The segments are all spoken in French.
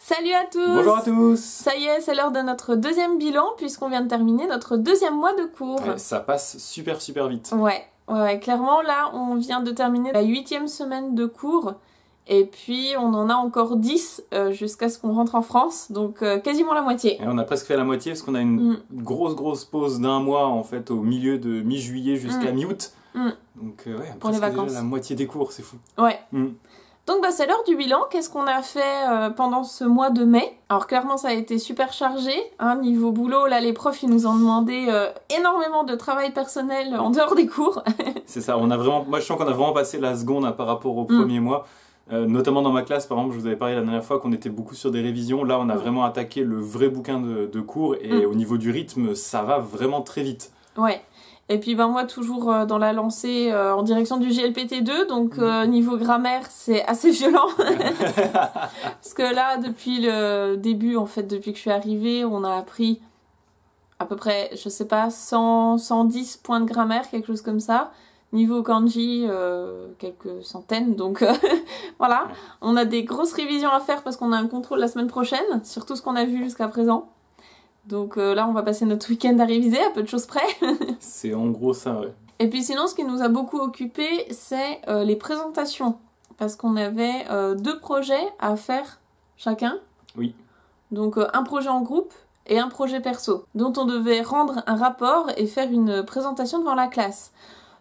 Salut à tous! Bonjour à tous! Ça y est, c'est l'heure de notre deuxième bilan puisqu'on vient de terminer notre deuxième mois de cours. Ouais, ça passe super vite. Ouais, clairement là on vient de terminer la 8e semaine de cours et puis on en a encore 10 jusqu'à ce qu'on rentre en France, donc quasiment la moitié. Et on a presque fait la moitié parce qu'on a une grosse pause d'un mois en fait au milieu de mi-juillet jusqu'à mi-août. Donc ouais, pour les presque vacances. déjà la moitié des cours, c'est fou. Ouais. Donc c'est l'heure du bilan. Qu'est-ce qu'on a fait pendant ce mois de mai? Alors clairement ça a été super chargé, hein, niveau boulot, là les profs ils nous ont demandé énormément de travail personnel en dehors des cours. C'est ça, on a vraiment, moi je sens qu'on a vraiment passé la seconde hein, par rapport au premier mois. Notamment dans ma classe, par exemple, je vous avais parlé la dernière fois qu'on était beaucoup sur des révisions. Là on a vraiment attaqué le vrai bouquin de cours et au niveau du rythme ça va vraiment très vite. Ouais. Et puis ben moi toujours dans la lancée en direction du JLPT2, donc niveau grammaire c'est assez violent. Parce que là depuis le début, en fait depuis que je suis arrivée, on a appris à peu près, je sais pas, 110 points de grammaire, quelque chose comme ça. Niveau kanji, quelques centaines, donc voilà. On a des grosses révisions à faire parce qu'on a un contrôle la semaine prochaine, sur tout ce qu'on a vu jusqu'à présent. Donc là, on va passer notre week-end à réviser, à peu de choses près. C'est en gros ça, ouais. Et puis sinon, ce qui nous a beaucoup occupé, c'est les présentations. Parce qu'on avait 2 projets à faire chacun. Oui. Donc un projet en groupe et un projet perso, dont on devait rendre un rapport et faire une présentation devant la classe.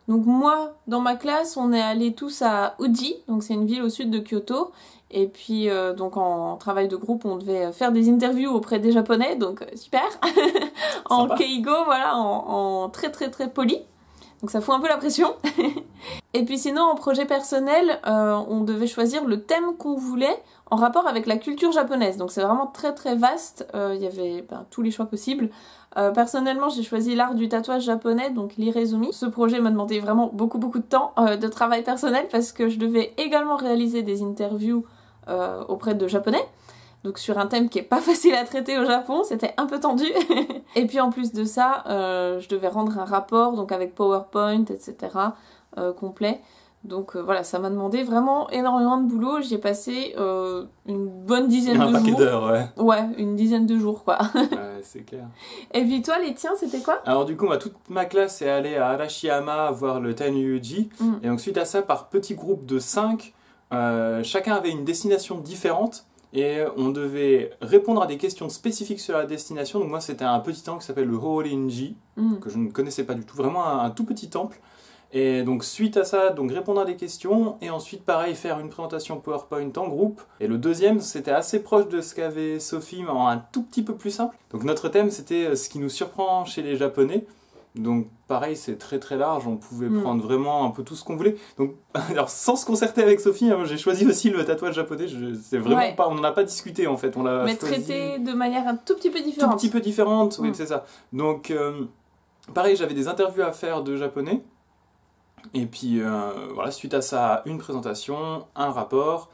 Donc moi, dans ma classe, on est allés tous à Uji, donc c'est une ville au sud de Kyoto. Et puis donc en travail de groupe, on devait faire des interviews auprès des Japonais, donc super. En keigo, voilà, en très poli. Donc ça fout un peu la pression. Et puis sinon, en projet personnel, on devait choisir le thème qu'on voulait en rapport avec la culture japonaise. Donc c'est vraiment très vaste, il y avait tous les choix possibles. Personnellement, j'ai choisi l'art du tatouage japonais, donc l'irezumi. Ce projet m'a demandé vraiment beaucoup de temps de travail personnel parce que je devais également réaliser des interviews auprès de japonais. Donc sur un thème qui est pas facile à traiter au Japon, c'était un peu tendu. Et puis en plus de ça, je devais rendre un rapport, donc avec PowerPoint, etc. Complet. Donc voilà, ça m'a demandé vraiment énormément de boulot. J'y ai passé une bonne dizaine de jours. Un paquet d'heures, ouais. Ouais, une dizaine de jours, quoi. Ouais, c'est clair. Et puis toi, les tiens, c'était quoi? Alors du coup, moi, toute ma classe est allée à Arashiyama voir le Tanyuji. Et donc suite à ça, par petits groupes de 5, chacun avait une destination différente. Et on devait répondre à des questions spécifiques sur la destination. Donc moi, c'était un petit temple qui s'appelle le Horinji, que je ne connaissais pas du tout. Vraiment un tout petit temple. Et donc suite à ça, donc répondre à des questions et ensuite pareil faire une présentation PowerPoint en groupe. Et le deuxième, c'était assez proche de ce qu'avait Sophie, mais en un tout petit peu plus simple. Donc notre thème, c'était ce qui nous surprend chez les Japonais. Donc pareil, c'est très large, on pouvait prendre vraiment un peu tout ce qu'on voulait. Donc alors sans se concerter avec Sophie, hein, j'ai choisi aussi le tatouage japonais. C'est vraiment pas, on n'en a pas discuté en fait. On l'a mais choisi traité de manière un tout petit peu différente. Tout petit peu différente, oui c'est ça. Donc pareil, j'avais des interviews à faire de japonais. Et puis voilà, suite à ça, une présentation, un rapport.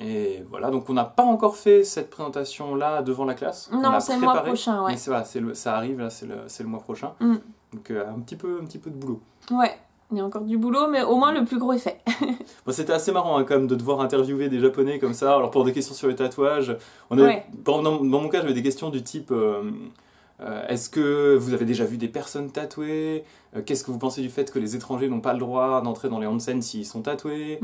Et voilà, donc on n'a pas encore fait cette présentation-là devant la classe. Non, c'est le mois prochain, ouais. Mais ça arrive, là, c'est le mois prochain. Donc un petit peu de boulot. Ouais, il y a encore du boulot, mais au moins le plus gros est fait. Bon, c'était assez marrant hein, quand même de devoir interviewer des Japonais comme ça. Alors pour des questions sur les tatouages, dans mon cas, j'avais des questions du type... est-ce que vous avez déjà vu des personnes tatouées? Qu'est-ce que vous pensez du fait que les étrangers n'ont pas le droit d'entrer dans les onsen s'ils sont tatoués?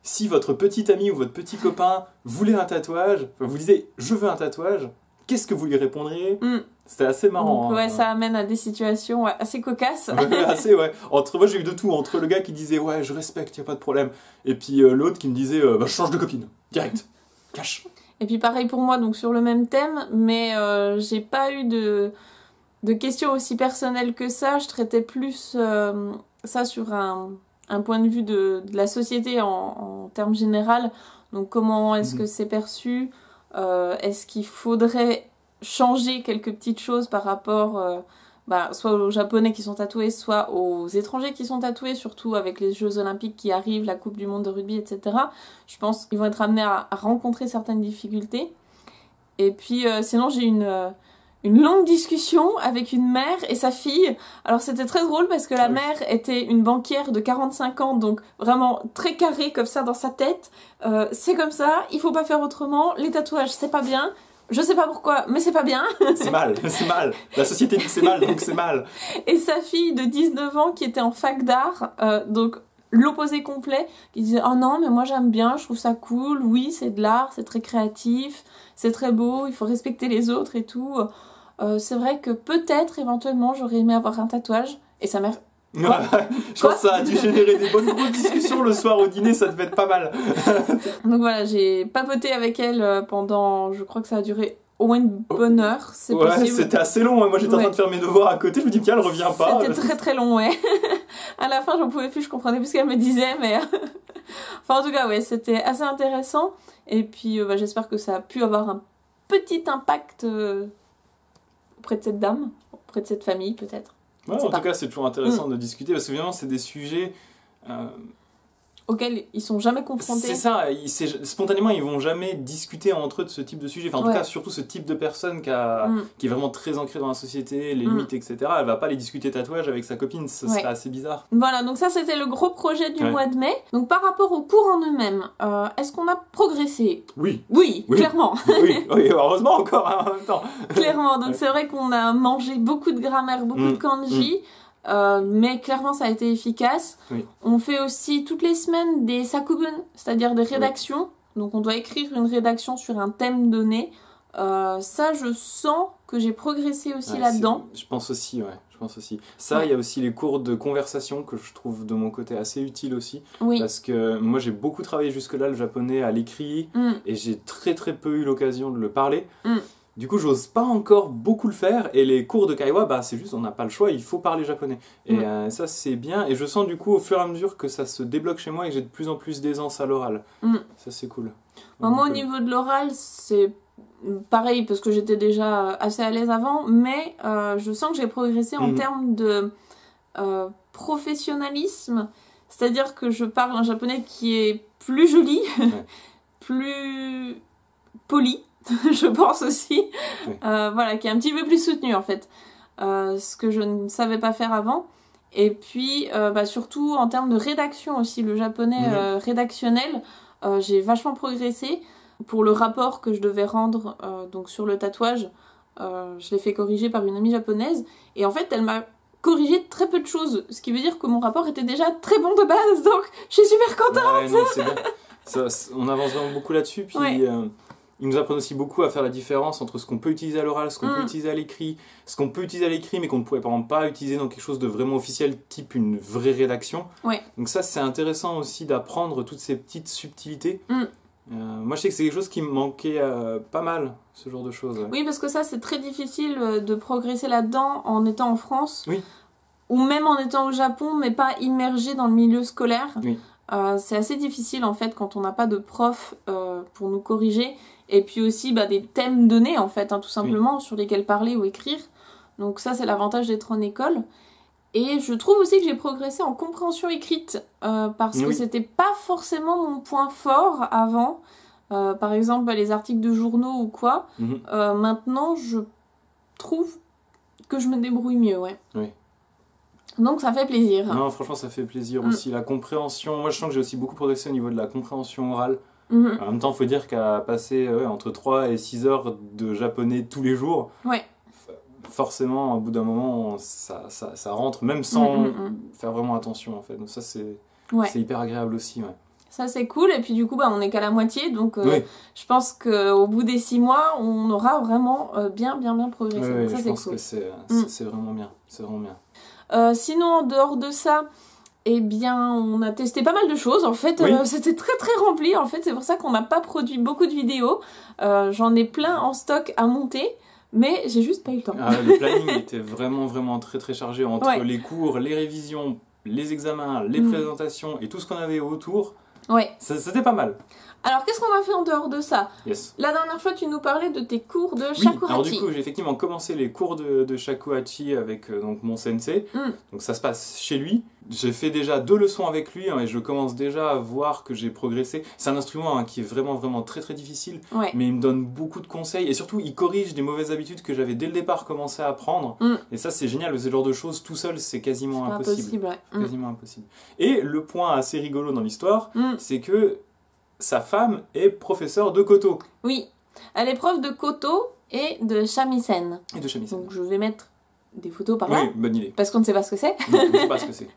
Si votre petit ami ou votre petit copain voulait un tatouage, vous disiez « je veux un tatouage », qu'est-ce que vous lui répondriez? C'était assez marrant. Donc, ouais, ça amène à des situations assez cocasses. Ouais. Moi j'ai eu de tout, entre le gars qui disait « ouais, je respecte, y a pas de problème », et puis l'autre qui me disait « je change de copine, direct, cash ». Et puis pareil pour moi, donc sur le même thème, mais j'ai pas eu de questions aussi personnelles que ça. Je traitais plus ça sur un point de vue de la société en termes général. Donc comment est-ce que c'est perçu? Est-ce qu'il faudrait changer quelques petites choses par rapport soit aux Japonais qui sont tatoués, soit aux étrangers qui sont tatoués, surtout avec les Jeux Olympiques qui arrivent, la Coupe du Monde de rugby, etc. Je pense qu'ils vont être amenés à rencontrer certaines difficultés. Et puis sinon j'ai une longue discussion avec une mère et sa fille. Alors c'était très drôle parce que la mère était une banquière de 45 ans, donc vraiment très carrée comme ça dans sa tête. C'est comme ça, il faut pas faire autrement, les tatouages c'est pas bien. Je sais pas pourquoi, mais c'est pas bien. C'est mal, c'est mal. La société dit que c'est mal, donc c'est mal. Et sa fille de 19 ans qui était en fac d'art, donc l'opposé complet, qui disait « Oh non, mais moi j'aime bien, je trouve ça cool, oui, c'est de l'art, c'est très créatif, c'est très beau, il faut respecter les autres et tout. » C'est vrai que peut-être, éventuellement, j'aurais aimé avoir un tatouage. Et sa mère... Je pense que ça a dû générer des bonnes grosses discussions le soir au dîner, ça devait être pas mal. Donc voilà, j'ai papoté avec elle pendant... Je crois que ça a duré au moins une bonne heure, c'est possible. C'était assez long, hein. Moi j'étais en train de faire mes devoirs à côté, je me dis tiens, elle revient pas. C'était très très long, ouais. À la fin, j'en pouvais plus, je comprenais plus ce qu'elle me disait, mais... enfin, en tout cas, ouais, c'était assez intéressant. Et puis, j'espère que ça a pu avoir un petit impact... auprès de cette dame, auprès de cette famille peut-être. Ouais, en tout cas, c'est toujours intéressant de discuter parce que évidemment, c'est des sujets auxquels ils sont jamais confrontés. C'est ça, spontanément, ils vont jamais discuter entre eux de ce type de sujet. Enfin, en tout cas, surtout ce type de personne qui est vraiment très ancrée dans la société, les limites, etc. Elle va pas les discuter tatouage avec sa copine, ce serait assez bizarre. Voilà, donc ça, c'était le gros projet du mois de mai. Donc, par rapport aux cours en eux-mêmes, est-ce qu'on a progressé ? Oui, clairement. Oui, heureusement encore, hein, en même temps. Clairement, donc c'est vrai qu'on a mangé beaucoup de grammaire, beaucoup de kanji. Mais clairement ça a été efficace. On fait aussi toutes les semaines des sakubun, c'est-à-dire des rédactions. Donc on doit écrire une rédaction sur un thème donné. Ça je sens que j'ai progressé aussi là-dedans. Je pense aussi, Ça, il y a aussi les cours de conversation que je trouve de mon côté assez utiles aussi. Parce que moi j'ai beaucoup travaillé jusque-là le japonais à l'écrit et j'ai très très peu eu l'occasion de le parler. Du coup, j'ose pas encore beaucoup le faire, et les cours de Kaiwa, c'est juste, on n'a pas le choix, il faut parler japonais. Et ça, c'est bien, et je sens du coup, au fur et à mesure, que ça se débloque chez moi et que j'ai de plus en plus d'aisance à l'oral. Ça, c'est cool. Moi, au niveau de l'oral, c'est pareil, parce que j'étais déjà assez à l'aise avant, mais je sens que j'ai progressé en termes de professionnalisme, c'est-à-dire que je parle un japonais qui est plus joli, plus poli, je pense aussi, voilà, qui est un petit peu plus soutenu en fait, ce que je ne savais pas faire avant. Et puis surtout en termes de rédaction aussi, le japonais rédactionnel, j'ai vachement progressé. Pour le rapport que je devais rendre donc sur le tatouage, je l'ai fait corriger par une amie japonaise, et en fait elle m'a corrigé très peu de choses, ce qui veut dire que mon rapport était déjà très bon de base, donc je suis super contente. Non, c'est bien. On avance vraiment beaucoup là-dessus, puis ils nous apprennent aussi beaucoup à faire la différence entre ce qu'on peut utiliser à l'oral, ce qu'on peut utiliser à l'écrit, ce qu'on peut utiliser à l'écrit mais qu'on ne pourrait par exemple pas utiliser dans quelque chose de vraiment officiel, type une vraie rédaction. Donc ça, c'est intéressant aussi d'apprendre toutes ces petites subtilités. Moi, je sais que c'est quelque chose qui me manquait pas mal, ce genre de choses. Oui, parce que ça, c'est très difficile de progresser là-dedans en étant en France, ou même en étant au Japon, mais pas immergé dans le milieu scolaire. C'est assez difficile en fait quand on n'a pas de prof pour nous corriger, et puis aussi des thèmes donnés en fait, tout simplement, sur lesquels parler ou écrire. Donc ça, c'est l'avantage d'être en école. Et je trouve aussi que j'ai progressé en compréhension écrite, parce que c'était pas forcément mon point fort avant. Par exemple, les articles de journaux ou quoi. Maintenant, je trouve que je me débrouille mieux, Donc ça fait plaisir. Non, franchement, ça fait plaisir aussi. La compréhension, moi je sens que j'ai aussi beaucoup progressé au niveau de la compréhension orale. En même temps, il faut dire qu'à passer entre 3 et 6 heures de japonais tous les jours, forcément, au bout d'un moment, ça rentre, même sans faire vraiment attention, en fait. Donc ça, c'est hyper agréable aussi, Ça, c'est cool. Et puis, du coup, on n'est qu'à la moitié. Donc, je pense qu'au bout des 6 mois, on aura vraiment bien progressé. Ça, je pense cool. Que c'est vraiment bien. C'est vraiment bien. Sinon, en dehors de ça, eh bien, on a testé pas mal de choses. En fait, c'était très très rempli. En fait, c'est pour ça qu'on n'a pas produit beaucoup de vidéos. J'en ai plein en stock à monter. Mais j'ai juste pas eu le temps. Le planning était vraiment très très chargé entre les cours, les révisions, les examens, les présentations et tout ce qu'on avait autour. C'était pas mal. Alors, qu'est-ce qu'on a fait en dehors de ça? Yes. La dernière fois, tu nous parlais de tes cours de Oui, shakuhachi. alors du coup, j'ai effectivement commencé les cours de shakuhachi avec donc mon sensei. Donc ça se passe chez lui. J'ai fait déjà 2 leçons avec lui, hein, et je commence déjà à voir que j'ai progressé. C'est un instrument, hein, qui est vraiment, vraiment très, très difficile. Ouais. Mais il me donne beaucoup de conseils. Et surtout, il corrige des mauvaises habitudes que j'avais dès le départ commencé à apprendre. Et ça, c'est génial. Ce genre de choses, tout seul, c'est quasiment impossible. Quasiment impossible. Et le point assez rigolo dans l'histoire, c'est que sa femme est professeure de koto. Oui, elle est prof de koto et de shamisen. Et de shamisen. Donc je vais mettre des photos par là. Oui, bonne idée. Parce qu'on ne sait pas ce que c'est. Non, on ne sait pas ce que c'est.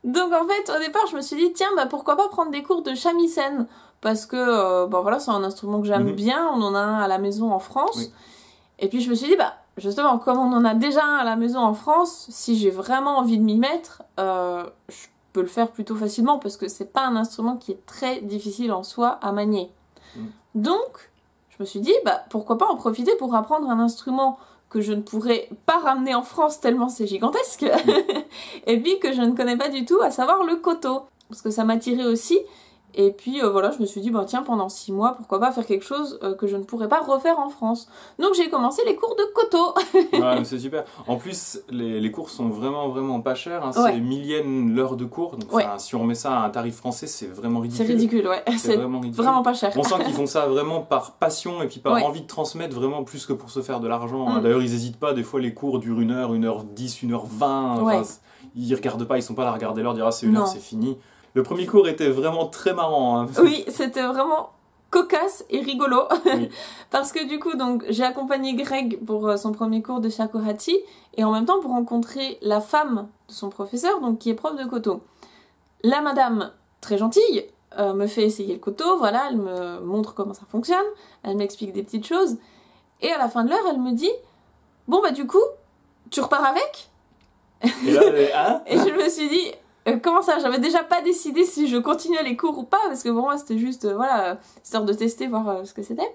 Donc en fait, au départ, je me suis dit, tiens, bah, pourquoi pas prendre des cours de shamisen? Parce que bon, voilà, c'est un instrument que j'aime bien, on en a un à la maison en France. Oui. Et puis je me suis dit, bah, justement, comme on en a déjà un à la maison en France, si j'ai vraiment envie de m'y mettre, je peux le faire plutôt facilement parce que c'est pas un instrument qui est très difficile en soi à manier. Donc, je me suis dit, bah, pourquoi pas en profiter pour apprendre un instrument que je ne pourrais pas ramener en France tellement c'est gigantesque, et puis que je ne connais pas du tout, à savoir le koto, parce que ça m'attirait aussi. Et puis voilà, je me suis dit, bah tiens, pendant 6 mois, pourquoi pas faire quelque chose que je ne pourrais pas refaire en France. Donc j'ai commencé les cours de koto. Ouais, c'est super. En plus, les cours sont vraiment, vraiment pas chers. Hein. C'est 1000 yens l'heure de cours. Donc si on remet ça à un tarif français, c'est vraiment ridicule. C'est ridicule, ouais. C'est vraiment ridicule. Vraiment pas cher. On sent qu'ils font ça vraiment par passion et puis par envie de transmettre, vraiment plus que pour se faire de l'argent. D'ailleurs, ils n'hésitent pas. Des fois, les cours durent 1h, 1h10, 1h20. Enfin, ils regardent pas, ils sont pas là à regarder l'heure, dire ah, c'est 1 heure, c'est fini. Le premier cours était vraiment très marrant. Hein. Oui, c'était vraiment cocasse et rigolo. Parce que du coup, donc, j'ai accompagné Greg pour son premier cours de shakuhachi et en même temps pour rencontrer la femme de son professeur, donc qui est prof de koto. La madame, très gentille, me fait essayer le koto, voilà, elle me montre comment ça fonctionne, elle m'explique des petites choses et à la fin de l'heure, elle me dit « Bon bah du coup, tu repars avec ?» Et là, et je me suis dit comment ça? J'avais déjà pas décidé si je continuais les cours ou pas, parce que pour moi c'était juste, voilà, histoire de tester, voir ce que c'était.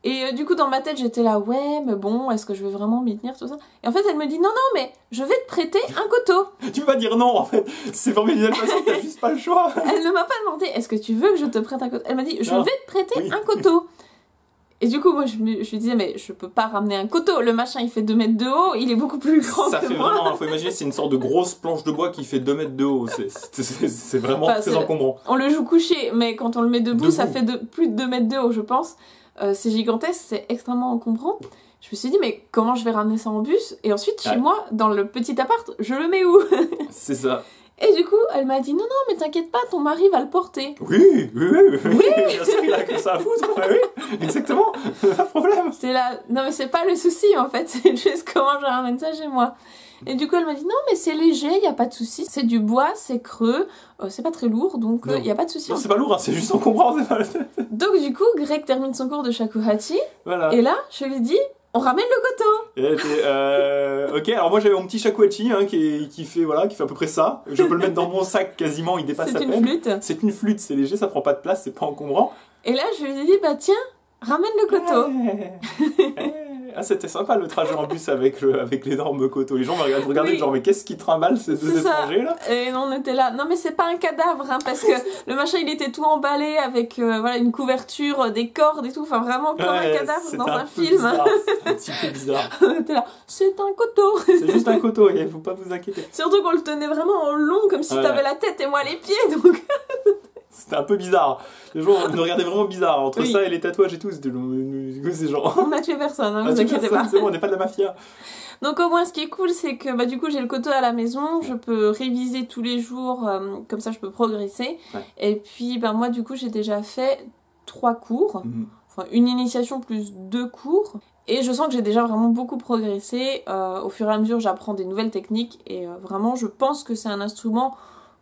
Et du coup dans ma tête j'étais là, ouais, mais bon, est-ce que je vais vraiment m'y tenir, tout ça? Et en fait elle me dit, non, non, mais je vais te prêter un koto. Tu peux pas dire non en fait, c'est formé d'une façon, t'as juste pas le choix. Elle ne m'a pas demandé, est-ce que tu veux que je te prête un koto? Elle m'a dit, je vais te prêter un koto. Et du coup, moi, je me disais, mais je peux pas ramener un koto. Le machin, il fait 2 mètres de haut, il est beaucoup plus grand ça que fait moi. Vraiment, faut imaginer, c'est une sorte de grosse planche de bois qui fait 2 mètres de haut. C'est vraiment très encombrant. On le joue couché, mais quand on le met debout, ça fait plus de 2 mètres de haut, je pense. C'est gigantesque, c'est extrêmement encombrant. Je me suis dit, mais comment je vais ramener ça en bus? Et ensuite, chez moi, dans le petit appart, je le mets où? C'est ça. Et du coup, elle m'a dit, non, non, mais t'inquiète pas, ton mari va le porter. Oui, bien sûr, il a que ça à foutre. Oui, exactement, pas de problème. C'est là, non, mais c'est pas le souci, en fait, c'est juste comment je ramène ça chez moi. Et du coup, elle m'a dit, non, mais c'est léger, y a pas de souci, c'est du bois, c'est creux, c'est pas très lourd, donc y a pas de souci. Non, c'est pas lourd, hein, c'est juste encombrant. Donc du coup, Greg termine son cours de shakuhachi, voilà. Et là, je lui dis, on ramène le koto. Et elle était, ok, alors moi j'avais mon petit shakuhachi, hein, qui fait à peu près ça. Je peux le mettre dans mon sac quasiment, il dépasse à peine. C'est une flûte. C'est une flûte, c'est léger, ça prend pas de place, c'est pas encombrant. Et là, je lui ai dit, bah tiens, ramène le koto. Ah, c'était sympa le trajet en bus avec l'énorme koto. Les gens me regardaient genre, mais qu'est-ce qui trimballe ces 2 étrangers là? Et on était là. Non, mais c'est pas un cadavre, hein, parce que le machin il était tout emballé avec voilà, une couverture, des cordes et tout. Enfin, vraiment comme un cadavre dans un film. Bizarre. C'est un petit peu bizarre. On était là, c'est un koto. C'est juste un koto, il faut pas vous inquiéter. Surtout qu'on le tenait vraiment en long, comme si t'avais la tête et moi les pieds, donc. C'était un peu bizarre. Les gens nous regardaient vraiment bizarre. Entre ça et les tatouages et tout, c'était ces gens. On a tué personne, hein, vous inquiétez pas. C'est bon, on n'est pas de la mafia. Donc au moins ce qui est cool, c'est que bah, du coup j'ai le koto à la maison, je peux réviser tous les jours, comme ça je peux progresser. Ouais. Et puis bah, moi du coup j'ai déjà fait 3 cours, enfin une initiation plus 2 cours. Et je sens que j'ai déjà vraiment beaucoup progressé. Au fur et à mesure j'apprends des nouvelles techniques et vraiment je pense que c'est un instrument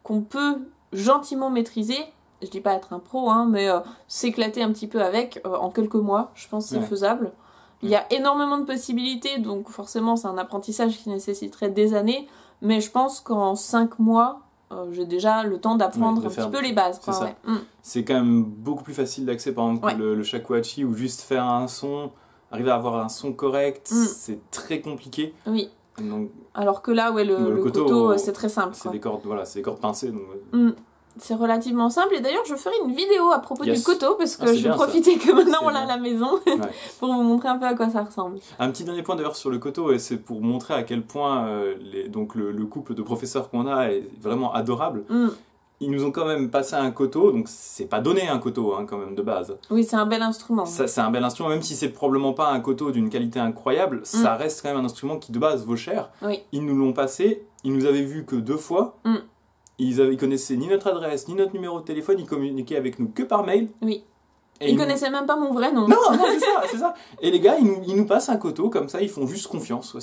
qu'on peut gentiment maîtriser. Je dis pas être un pro, hein, mais s'éclater un petit peu avec en quelques mois, je pense que c'est faisable. Il y a énormément de possibilités, donc forcément c'est un apprentissage qui nécessiterait des années, mais je pense qu'en 5 mois, j'ai déjà le temps d'apprendre un petit peu les bases. C'est ça. C'est quand même beaucoup plus facile d'accès par exemple que le shakuhachi, où juste faire un son, arriver à avoir un son correct, c'est très compliqué. Oui. Donc, alors que là, ouais, le koto c'est très simple. C'est des cordes, voilà, c'est des cordes pincées. Donc, c'est relativement simple. Et d'ailleurs, je ferai une vidéo à propos du koto, parce que je bien, profitais que maintenant on l'a bien. à la maison, pour vous montrer un peu à quoi ça ressemble. Un petit dernier point d'ailleurs sur le koto, et c'est pour montrer à quel point donc le couple de professeurs qu'on a est vraiment adorable. Ils nous ont quand même passé un koto, donc c'est pas donné un koto hein, quand même de base. Oui, c'est un bel instrument. C'est un bel instrument, même si c'est probablement pas un koto d'une qualité incroyable, ça reste quand même un instrument qui de base vaut cher. Oui. Ils nous l'ont passé, ils nous avaient vu que 2 fois, ils connaissaient ni notre adresse, ni notre numéro de téléphone, ils communiquaient avec nous que par mail. Oui. Et ils connaissaient même pas mon vrai nom. Non, c'est ça. Et les gars, ils nous passent un koto comme ça, ils font juste confiance.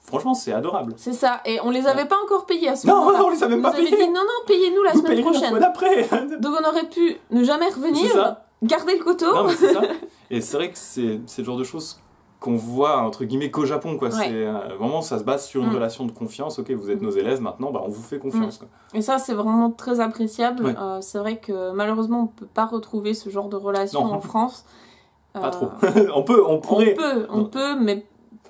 Franchement, c'est adorable. C'est ça, et on les avait pas encore payés à ce moment-là. Non, on les a même pas payés. Dit, non, payez-nous la semaine prochaine. La fois d'après. Donc on aurait pu ne jamais revenir, garder le koto. Non, mais c'est ça. Et c'est vrai que c'est le genre de choses qu'on voit, entre guillemets, qu'au Japon, quoi. C'est vraiment, ça se base sur une relation de confiance. Ok, vous êtes nos élèves, maintenant, bah, on vous fait confiance, quoi. Et ça, c'est vraiment très appréciable. C'est vrai que malheureusement, on peut pas retrouver ce genre de relation en France. Pas trop. on pourrait. On peut, mais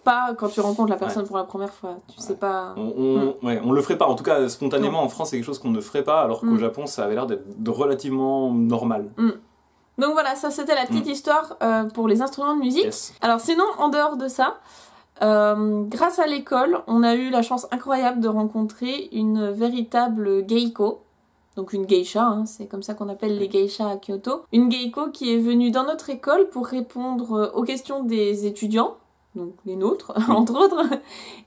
pas quand tu rencontres la personne pour la première fois. Tu sais pas. On le ferait pas. En tout cas, spontanément, en France, c'est quelque chose qu'on ne ferait pas, alors qu'au Japon, ça avait l'air d'être relativement normal. Donc voilà, ça c'était la petite histoire pour les instruments de musique. Yes. Alors sinon, en dehors de ça, grâce à l'école, on a eu la chance incroyable de rencontrer une véritable geiko. Donc une geisha, hein, c'est comme ça qu'on appelle les geishas à Kyoto. Une geiko qui est venue dans notre école pour répondre aux questions des étudiants, donc les nôtres, entre autres.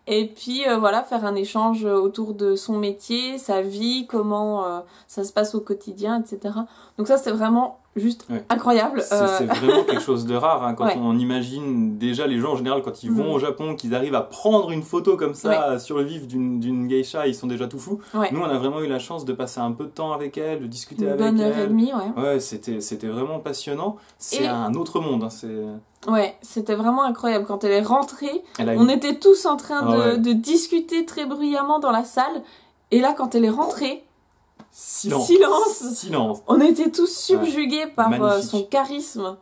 Et puis voilà, faire un échange autour de son métier, sa vie, comment ça se passe au quotidien, etc. Donc ça, c'était vraiment juste incroyable. C'est vraiment quelque chose de rare, hein, quand on imagine déjà les gens en général quand ils vont au Japon, qu'ils arrivent à prendre une photo comme ça sur le vif d'une geisha, ils sont déjà tout fous. Nous, on a vraiment eu la chance de passer un peu de temps avec elle, de discuter avec elle. Une bonne heure et demie, Ouais, c'était vraiment passionnant. C'est un autre monde. Hein, ouais, c'était vraiment incroyable. Quand elle est rentrée, on était tous en train de discuter très bruyamment dans la salle. Et là, quand elle est rentrée, Silence. On était tous subjugués par son charisme.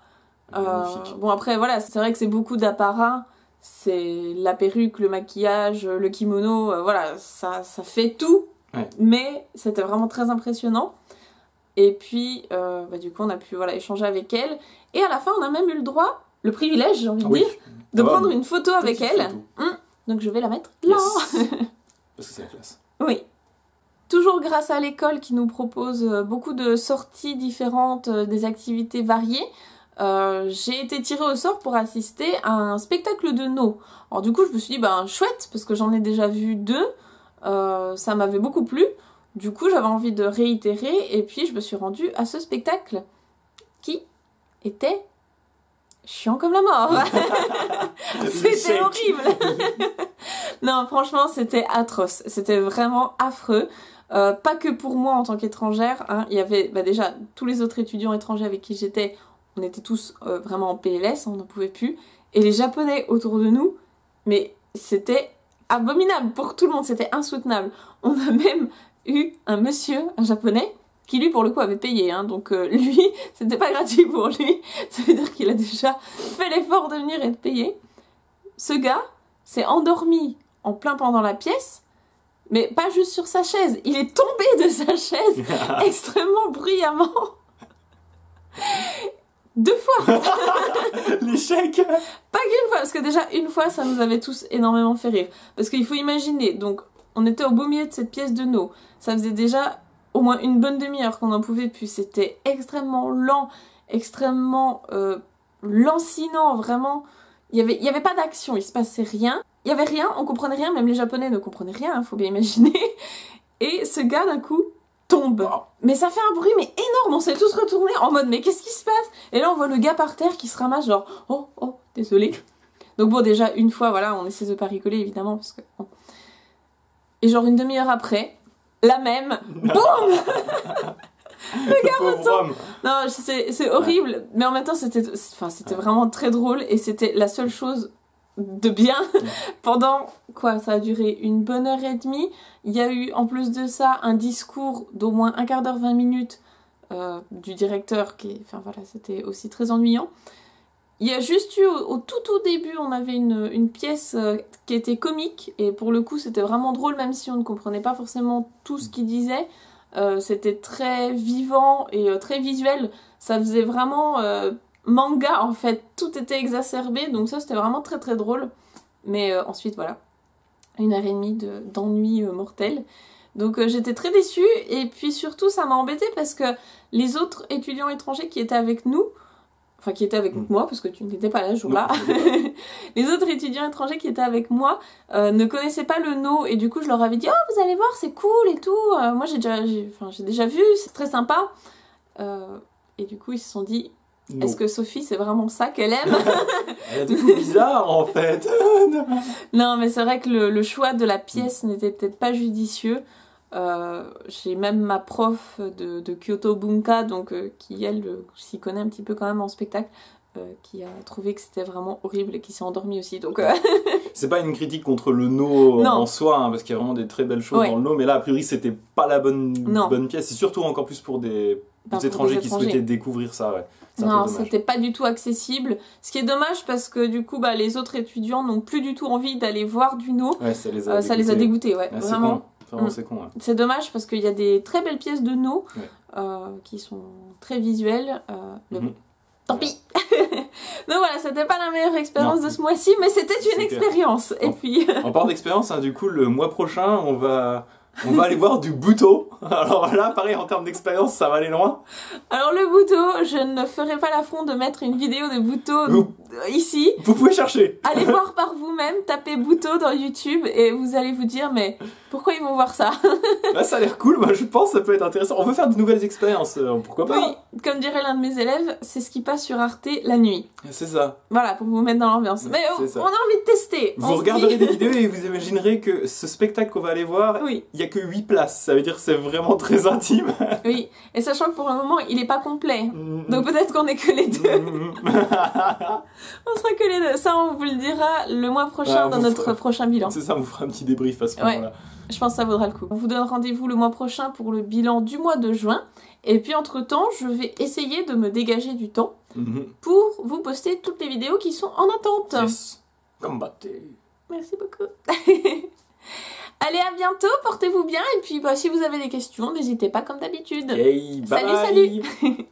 Bon, après, voilà, c'est vrai que c'est beaucoup d'apparat. C'est la perruque, le maquillage, le kimono, voilà, ça fait tout. Mais c'était vraiment très impressionnant. Et puis, du coup, on a pu échanger avec elle. Et à la fin, on a même eu le droit, le privilège, j'ai envie de dire, de prendre une photo avec elle. Donc, je vais la mettre là. Yes. Parce que c'est la classe. Oui. Toujours grâce à l'école qui nous propose beaucoup de sorties différentes, des activités variées, j'ai été tirée au sort pour assister à un spectacle de No. Alors du coup, je me suis dit, chouette, parce que j'en ai déjà vu 2, ça m'avait beaucoup plu. Du coup, j'avais envie de réitérer, et puis je me suis rendue à ce spectacle, qui était chiant comme la mort. C'était horrible. Non, franchement, c'était atroce. C'était vraiment affreux. Pas que pour moi en tant qu'étrangère, hein. Il y avait déjà tous les autres étudiants étrangers avec qui j'étais, on était tous vraiment en PLS, on n'en pouvait plus. Et les Japonais autour de nous, mais c'était abominable pour tout le monde, c'était insoutenable. On a même eu un monsieur, un Japonais, qui lui pour le coup avait payé, hein. Donc lui, c'était pas gratuit pour lui. Ça veut dire qu'il a déjà fait l'effort de venir et de payer. Ce gars s'est endormi en plein pendant la pièce. Mais pas juste sur sa chaise, il est tombé de sa chaise extrêmement bruyamment. 2 fois. L'échec. Pas qu'une fois, parce que déjà une fois ça nous avait tous énormément fait rire. Parce qu'il faut imaginer, donc on était au beau milieu de cette pièce de No. Ça faisait déjà au moins une bonne demi-heure qu'on n'en pouvait plus. C'était extrêmement lent, extrêmement lancinant, vraiment. Il y avait pas d'action, il se passait rien. Il y avait rien, on comprenait rien, même les Japonais ne comprenaient rien, hein, faut bien imaginer. Et ce gars, d'un coup, tombe. Mais ça fait un bruit mais énorme, on s'est tous retournés en mode mais qu'est-ce qui se passe? Et là on voit le gars par terre qui se ramasse genre oh, désolé. Donc bon, déjà une fois, voilà, on essaie de pas rigoler évidemment parce que... Bon. Et genre une demi-heure après, la même, boum. Le gars retombe. Non, c'est horrible, mais en même temps c'était vraiment très drôle et c'était la seule chose de bien pendant ça a duré une bonne heure et demie. Il y a eu en plus de ça un discours d'au moins un quart d'heure, 20 minutes du directeur c'était aussi très ennuyant. Il y a juste eu au tout début on avait une pièce qui était comique et pour le coup c'était vraiment drôle même si on ne comprenait pas forcément tout ce qu'il disait. C'était très vivant et très visuel. Ça faisait vraiment manga en fait. Tout était exacerbé, donc ça c'était vraiment très très drôle. Mais ensuite voilà, 1h30 d'ennui mortel. Donc j'étais très déçue et puis surtout ça m'a embêtée parce que les autres étudiants étrangers qui étaient avec nous, enfin qui étaient avec moi parce que tu n'étais pas là ce jour-là, les autres étudiants étrangers qui étaient avec moi ne connaissaient pas le No et du coup je leur avais dit oh vous allez voir c'est cool et tout, moi j'ai déjà vu, c'est très sympa et du coup ils se sont dit Non. Est-ce que Sophie c'est vraiment ça qu'elle aime? Elle a des coups bizarres en fait. Non mais c'est vrai que le choix de la pièce n'était peut-être pas judicieux. J'ai même ma prof de Kyoto Bunka, donc qui elle s'y connaît un petit peu quand même en spectacle, qui a trouvé que c'était vraiment horrible et qui s'est endormie aussi. Donc c'est pas une critique contre le No Non. en soi, hein, parce qu'il y a vraiment des très belles choses Ouais. dans le No, mais là a priori c'était pas la bonne Non. pièce, et surtout encore plus pour des pour étrangers des qui étrangers. souhaitaient découvrir ça. Ouais. C'est un Non, peu dommage. c'était pas du tout accessible. Ce qui est dommage parce que du coup, les autres étudiants n'ont plus du tout envie d'aller voir du No. Ouais, ça les a Ça les a dégoûtés, ouais, Ouais, c'est vraiment. con. Vraiment, c'est con. Ouais. C'est dommage parce qu'il y a des très belles pièces de No Ouais. qui sont très visuelles. Mais bon, Mhm. tant pis. Donc voilà, c'était pas la meilleure expérience Non. de ce mois-ci, mais c'était C'est une clair. expérience. Et Bon. puis, En parlant d'expérience, hein, du coup, le mois prochain, on va aller voir du Buto. Alors là, pareil, en termes d'expérience, ça va aller loin. alors le Buto, je ne ferai pas l'affront de mettre une vidéo de Buto Vous- ici. Vous pouvez chercher. Allez voir par vous-même, tapez Buto dans YouTube et vous allez vous dire mais pourquoi ils vont voir ça? Là, ça a l'air cool. Moi, je pense que ça peut être intéressant. On veut faire de nouvelles expériences. Pourquoi pas? Oui, comme dirait l'un de mes élèves, c'est ce qui passe sur Arte la nuit. C'est ça. Voilà, pour vous mettre dans l'ambiance. Mais C'est ça. on a envie de tester. On Vous se regarderez dit- des vidéos et vous imaginerez que ce spectacle qu'on va aller voir, Oui, il n'y a que 8 places. Ça veut dire que c'est vraiment très intime. oui. Et sachant que pour le moment, il est pas complet. Donc peut-être qu'on est que les deux. On sera que les deux. Ça, on vous le dira le mois prochain Ouais, dans vous notre ferez- prochain bilan. C'est ça, on vous fera un petit débrief à ce Ouais. moment-là. Je pense que ça vaudra le coup. On vous donne rendez-vous le mois prochain pour le bilan du mois de juin. Et puis entre-temps, je vais essayer de me dégager du temps Mhm. pour vous poster toutes les vidéos qui sont en attente. Yes. Combattez. Merci beaucoup. Allez, à bientôt, portez-vous bien. Et puis si vous avez des questions, n'hésitez pas comme d'habitude. Hey, bye Salut, bye. salut.